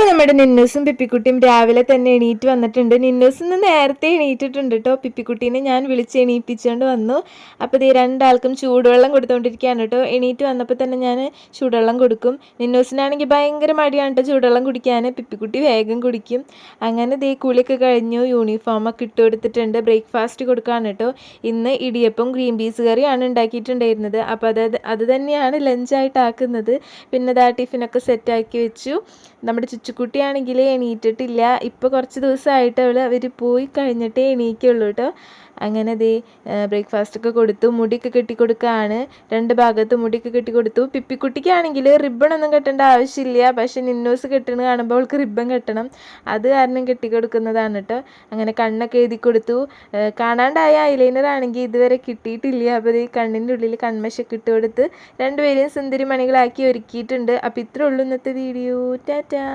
അപ്പോൾ നമ്മുടെ നിന്നൂസും പിപ്പിക്കുട്ടിയും രാവിലെ തന്നെ എണീറ്റ് വന്നിട്ടുണ്ട്. നിന്നൂസ് ഇന്ന് നേരത്തെ എണീറ്റിട്ടുണ്ട് കേട്ടോ. പിപ്പിക്കുട്ടീനെ ഞാൻ വിളിച്ച് എണീപ്പിച്ചുകൊണ്ട് വന്നു. അപ്പോൾ ഈ രണ്ടാൾക്കും ചൂടുവെള്ളം കൊടുത്തുകൊണ്ടിരിക്കുകയാണ് കേട്ടോ. എണീറ്റ് വന്നപ്പോൾ തന്നെ ഞാൻ ചൂടുവെള്ളം കൊടുക്കും. നിന്നൂസിനാണെങ്കിൽ ഭയങ്കര മടിയാണ് കേട്ടോ ചൂടുവെള്ളം കുടിക്കാൻ. പിപ്പിക്കുട്ടി വേഗം കുടിക്കും. അങ്ങനെ ദേ കുളിയൊക്കെ കഴിഞ്ഞു, യൂണിഫോമൊക്കെ ഇട്ട് കൊടുത്തിട്ടുണ്ട്. ബ്രേക്ക്ഫാസ്റ്റ് കൊടുക്കുകയാണ് കേട്ടോ. ഇന്ന് ഇടിയപ്പം ഗ്രീൻ പീസ് കറിയാണ് ഉണ്ടാക്കിയിട്ടുണ്ടായിരുന്നത്. അപ്പോൾ അത് തന്നെയാണ് ലഞ്ചായിട്ട് ആക്കുന്നത്. പിന്നെ ദാ ടിഫിനൊക്കെ സെറ്റാക്കി വെച്ചു. നമ്മുടെ ചുച്ചുക്കുട്ടിയാണെങ്കിൽ എണീറ്റിട്ടില്ല. ഇപ്പോൾ കുറച്ച് ദിവസമായിട്ട് അവർ പോയി കഴിഞ്ഞിട്ടേ എണീക്കുള്ളൂ കേട്ടോ. അങ്ങനെ ദേ ബ്രേക്ക്ഫാസ്റ്റൊക്കെ കൊടുത്തു, മുടിയൊക്കെ കെട്ടിക്കൊടുക്കുകയാണ്. 2 ഭാഗത്ത് മുടിയൊക്കെ കെട്ടിക്കൊടുത്തു. പിപ്പിക്കുട്ടിക്കാണെങ്കിൽ റിബണൊന്നും കെട്ടേണ്ട ആവശ്യമില്ല. പക്ഷെ നിന്നൂസ് കെട്ടണ കാണുമ്പോൾ അവൾക്ക് റിബൺ കെട്ടണം. അത് കാരണം കെട്ടിക്കൊടുക്കുന്നതാണ് കേട്ടോ. അങ്ങനെ കണ്ണൊക്കെ എഴുതി കൊടുത്തു. കാണാണ്ടായ ഐലൈനർ ആണെങ്കിൽ ഇതുവരെ കിട്ടിയിട്ടില്ല. അപ്പോൾ ഈ കണ്ണിൻ്റെ ഉള്ളിൽ കൺമശൊക്കെ ഇട്ട് കൊടുത്ത് രണ്ടുപേരെയും സുന്ദരി മണികളാക്കി ഒരുക്കിയിട്ടുണ്ട്. അപ്പോൾ ഇത്രേ ഉള്ളൂ ഇന്നത്തെ വീഡിയോ. ടാറ്റാ.